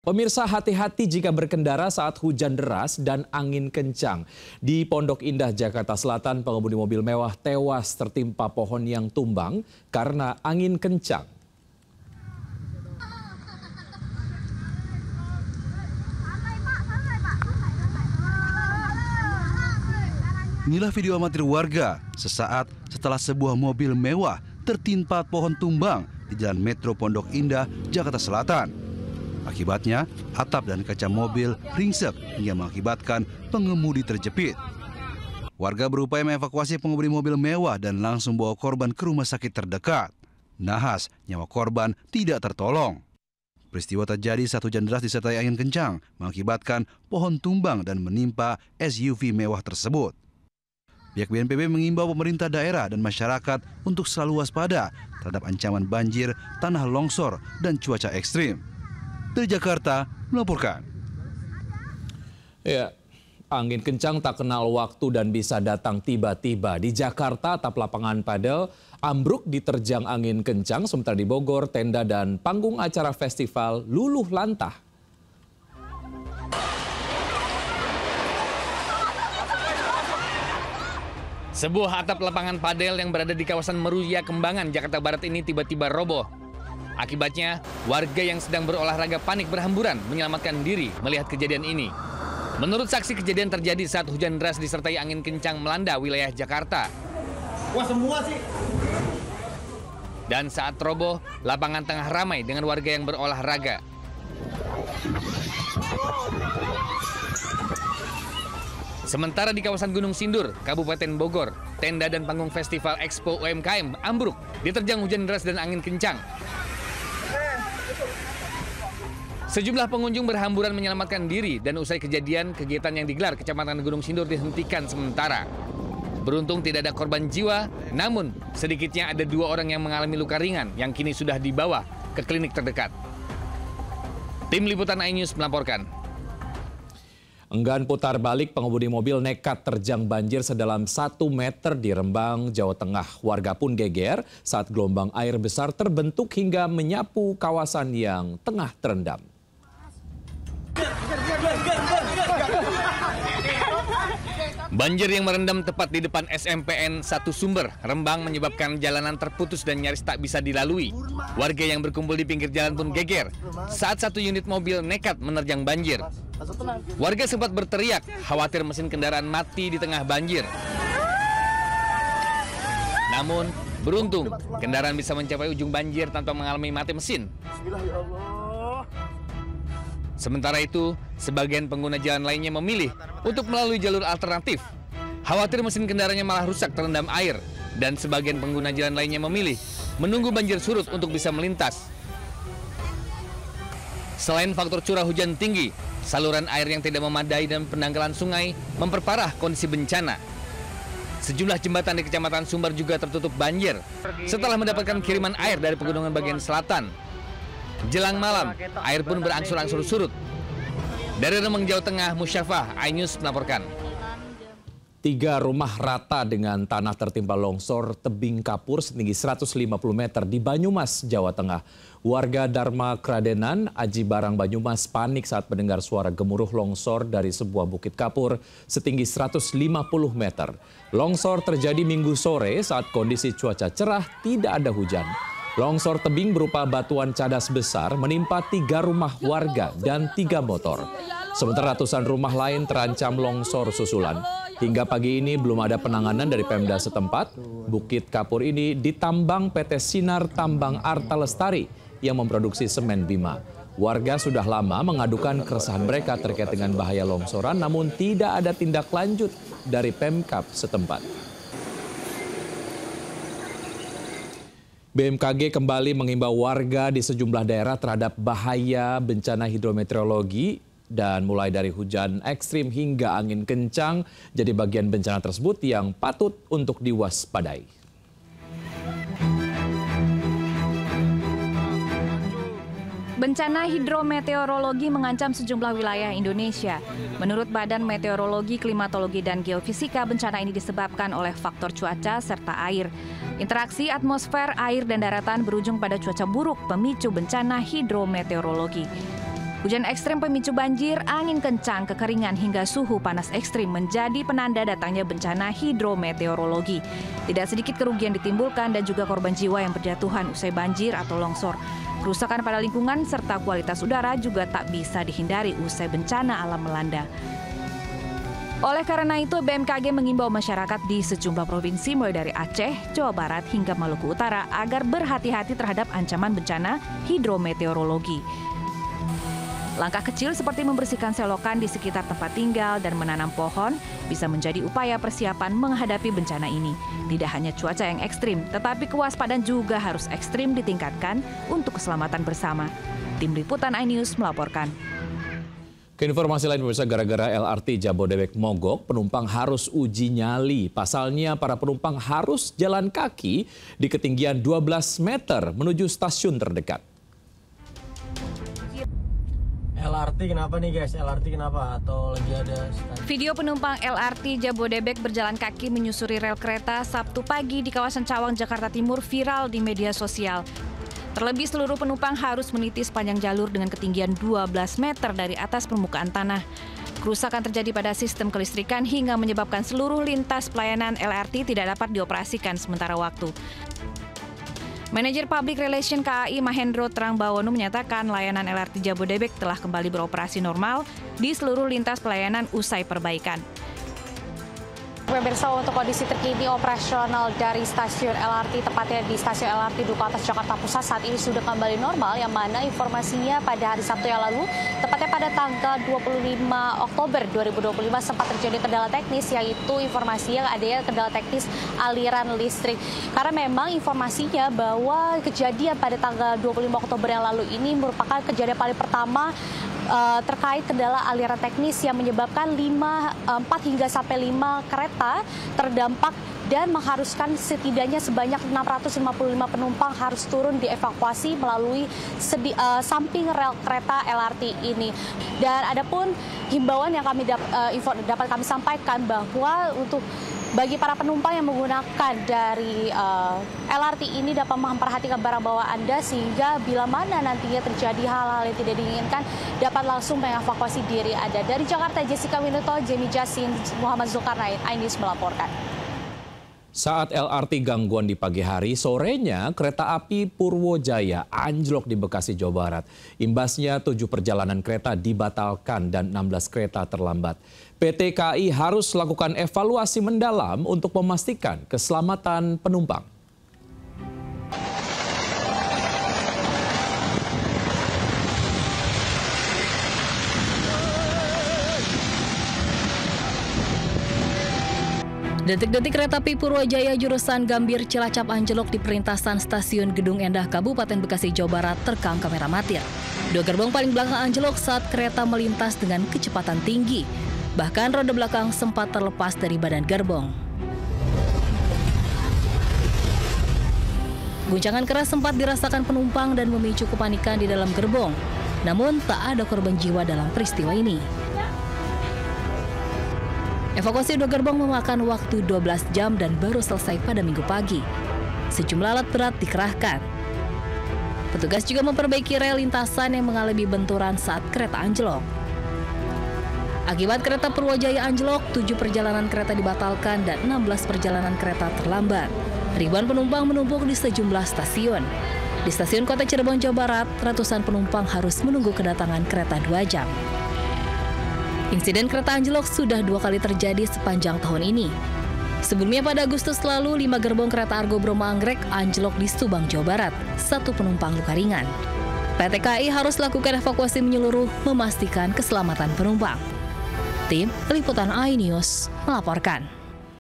Pemirsa, hati-hati jika berkendara saat hujan deras dan angin kencang. Di Pondok Indah, Jakarta Selatan, pengemudi mobil mewah tewas tertimpa pohon yang tumbang karena angin kencang. Inilah video amatir warga sesaat setelah sebuah mobil mewah tertimpa pohon tumbang di Jalan Metro Pondok Indah, Jakarta Selatan. Akibatnya, atap dan kaca mobil ringsek hingga mengakibatkan pengemudi terjepit. Warga berupaya mengevakuasi pengemudi mobil mewah dan langsung bawa korban ke rumah sakit terdekat. Nahas, nyawa korban tidak tertolong. Peristiwa terjadi saat hujan deras disertai angin kencang, mengakibatkan pohon tumbang dan menimpa SUV mewah tersebut. Pihak BNPB mengimbau pemerintah daerah dan masyarakat untuk selalu waspada terhadap ancaman banjir, tanah longsor, dan cuaca ekstrim. Dari Jakarta melaporkan. Ya, angin kencang tak kenal waktu dan bisa datang tiba-tiba. Di Jakarta, atap lapangan padel ambruk diterjang angin kencang, sementara di Bogor, tenda dan panggung acara festival luluh lantah. Sebuah atap lapangan padel yang berada di kawasan Meruya, Kembangan, Jakarta Barat ini tiba-tiba roboh. Akibatnya, warga yang sedang berolahraga panik berhamburan menyelamatkan diri melihat kejadian ini. Menurut saksi, kejadian terjadi saat hujan deras disertai angin kencang melanda wilayah Jakarta. Wah, semua sih. Dan saat roboh, lapangan tengah ramai dengan warga yang berolahraga. Sementara di kawasan Gunung Sindur, Kabupaten Bogor, tenda dan panggung festival Expo UMKM ambruk diterjang hujan deras dan angin kencang. Sejumlah pengunjung berhamburan menyelamatkan diri dan usai kejadian, kegiatan yang digelar Kecamatan Gunung Sindur dihentikan sementara. Beruntung tidak ada korban jiwa, namun sedikitnya ada 2 orang yang mengalami luka ringan yang kini sudah dibawa ke klinik terdekat. Tim Liputan iNews melaporkan. Enggan putar balik, pengemudi mobil nekat terjang banjir sedalam 1 meter di Rembang, Jawa Tengah. Warga pun geger saat gelombang air besar terbentuk hingga menyapu kawasan yang tengah terendam. Banjir yang merendam tepat di depan SMPN 1 Sumber, Rembang menyebabkan jalanan terputus dan nyaris tak bisa dilalui. Warga yang berkumpul di pinggir jalan pun geger saat 1 unit mobil nekat menerjang banjir. Warga sempat berteriak, khawatir mesin kendaraan mati di tengah banjir. Namun, beruntung kendaraan bisa mencapai ujung banjir tanpa mengalami mati mesin. Sementara itu, sebagian pengguna jalan lainnya memilih untuk melalui jalur alternatif. Khawatir mesin kendaraannya malah rusak terendam air, dan sebagian pengguna jalan lainnya memilih menunggu banjir surut untuk bisa melintas. Selain faktor curah hujan tinggi, saluran air yang tidak memadai dan pendangkalan sungai memperparah kondisi bencana. Sejumlah jembatan di Kecamatan Sumber juga tertutup banjir setelah mendapatkan kiriman air dari pegunungan bagian selatan. Jelang malam, air pun berangsur-angsur surut. Dari Rembang, Jawa Tengah, Musyafah, iNews melaporkan. 3 rumah rata dengan tanah tertimpa longsor tebing kapur setinggi 150 meter di Banyumas, Jawa Tengah. Warga Dharma Kradenan, Aji Barang, Banyumas panik saat mendengar suara gemuruh longsor dari sebuah bukit kapur setinggi 150 meter. Longsor terjadi Minggu sore saat kondisi cuaca cerah, tidak ada hujan. Longsor tebing berupa batuan cadas besar menimpa 3 rumah warga dan 3 motor. Sementara ratusan rumah lain terancam longsor susulan. Hingga pagi ini belum ada penanganan dari Pemda setempat. Bukit kapur ini ditambang PT Sinar Tambang Arta Lestari yang memproduksi semen Bima. Warga sudah lama mengadukan keresahan mereka terkait dengan bahaya longsoran, namun tidak ada tindak lanjut dari Pemkab setempat. BMKG kembali mengimbau warga di sejumlah daerah terhadap bahaya bencana hidrometeorologi dan mulai dari hujan ekstrim hingga angin kencang jadi bagian bencana tersebut yang patut untuk diwaspadai. Bencana hidrometeorologi mengancam sejumlah wilayah Indonesia. Menurut Badan Meteorologi, Klimatologi, dan Geofisika, bencana ini disebabkan oleh faktor cuaca serta air. Interaksi atmosfer, air, dan daratan berujung pada cuaca buruk pemicu bencana hidrometeorologi. Hujan ekstrim pemicu banjir, angin kencang, kekeringan hingga suhu panas ekstrim menjadi penanda datangnya bencana hidrometeorologi. Tidak sedikit kerugian ditimbulkan dan juga korban jiwa yang berjatuhan usai banjir atau longsor. Kerusakan pada lingkungan serta kualitas udara juga tak bisa dihindari usai bencana alam melanda. Oleh karena itu, BMKG mengimbau masyarakat di sejumlah provinsi mulai dari Aceh, Jawa Barat hingga Maluku Utara agar berhati-hati terhadap ancaman bencana hidrometeorologi. Langkah kecil seperti membersihkan selokan di sekitar tempat tinggal dan menanam pohon bisa menjadi upaya persiapan menghadapi bencana ini. Tidak hanya cuaca yang ekstrim, tetapi kewaspadaan juga harus ekstrim ditingkatkan untuk keselamatan bersama. Tim Liputan iNews melaporkan. Ke informasi lain, pemirsa, gara-gara LRT Jabodebek mogok, penumpang harus uji nyali. Pasalnya, para penumpang harus jalan kaki di ketinggian 12 meter menuju stasiun terdekat. LRT kenapa nih guys? LRT kenapa? Atau lagi ada Video penumpang LRT Jabodebek berjalan kaki menyusuri rel kereta Sabtu pagi di kawasan Cawang, Jakarta Timur viral di media sosial. Terlebih seluruh penumpang harus meniti sepanjang jalur dengan ketinggian 12 meter dari atas permukaan tanah. Kerusakan terjadi pada sistem kelistrikan hingga menyebabkan seluruh lintas pelayanan LRT tidak dapat dioperasikan sementara waktu. Manajer Public Relation KAI Mahendro Trangbawono menyatakan layanan LRT Jabodebek telah kembali beroperasi normal di seluruh lintas pelayanan usai perbaikan. Pemirsa, untuk kondisi terkini operasional dari stasiun LRT, tepatnya di stasiun LRT Duku Atas Jakarta Pusat saat ini sudah kembali normal, yang mana informasinya pada hari Sabtu yang lalu, tepatnya pada tanggal 25 Oktober 2025 sempat terjadi kendala teknis, yaitu informasinya adanya kendala teknis aliran listrik. Karena memang informasinya bahwa kejadian pada tanggal 25 Oktober yang lalu ini merupakan kejadian paling pertama terkait kendala aliran teknis yang menyebabkan 4 hingga sampai 5 kereta terdampak dan mengharuskan setidaknya sebanyak 655 penumpang harus turun dievakuasi melalui samping rel kereta LRT ini. Dan adapun himbauan yang dapat kami sampaikan bahwa untuk bagi para penumpang yang menggunakan dari LRT ini dapat memperhatikan barang bawaan Anda sehingga bila mana nantinya terjadi hal-hal yang tidak diinginkan dapat langsung mengevakuasi diri Anda. Dari Jakarta, Jessica Winuto, Jenny Jasin, Muhammad Zulkarnain, iNews melaporkan. Saat LRT gangguan di pagi hari, sorenya kereta api Purwojaya anjlok di Bekasi, Jawa Barat. Imbasnya 7 perjalanan kereta dibatalkan dan 16 kereta terlambat. PT KAI harus lakukan evaluasi mendalam untuk memastikan keselamatan penumpang. Detik-detik kereta api Purwojaya jurusan Gambir Cilacap anjlok di perlintasan stasiun Gedung Endah, Kabupaten Bekasi, Jawa Barat terekam kamera amatir. 2 gerbong paling belakang anjlok saat kereta melintas dengan kecepatan tinggi. Bahkan roda belakang sempat terlepas dari badan gerbong. Guncangan keras sempat dirasakan penumpang dan memicu kepanikan di dalam gerbong. Namun tak ada korban jiwa dalam peristiwa ini. Evakuasi 2 gerbong memakan waktu 12 jam dan baru selesai pada Minggu pagi. Sejumlah alat berat dikerahkan. Petugas juga memperbaiki rel lintasan yang mengalami benturan saat kereta anjlok. Akibat kereta Purwojaya anjlok, 7 perjalanan kereta dibatalkan dan 16 perjalanan kereta terlambat. Ribuan penumpang menumpuk di sejumlah stasiun. Di stasiun Kota Cirebon, Jawa Barat, ratusan penumpang harus menunggu kedatangan kereta 2 jam. Insiden kereta anjlok sudah 2 kali terjadi sepanjang tahun ini. Sebelumnya pada Agustus lalu, 5 gerbong kereta Argo Bromo Anggrek anjlok di Subang, Jawa Barat. 1 penumpang luka ringan. PT KAI harus lakukan evakuasi menyeluruh memastikan keselamatan penumpang. Tim Liputan iNews melaporkan.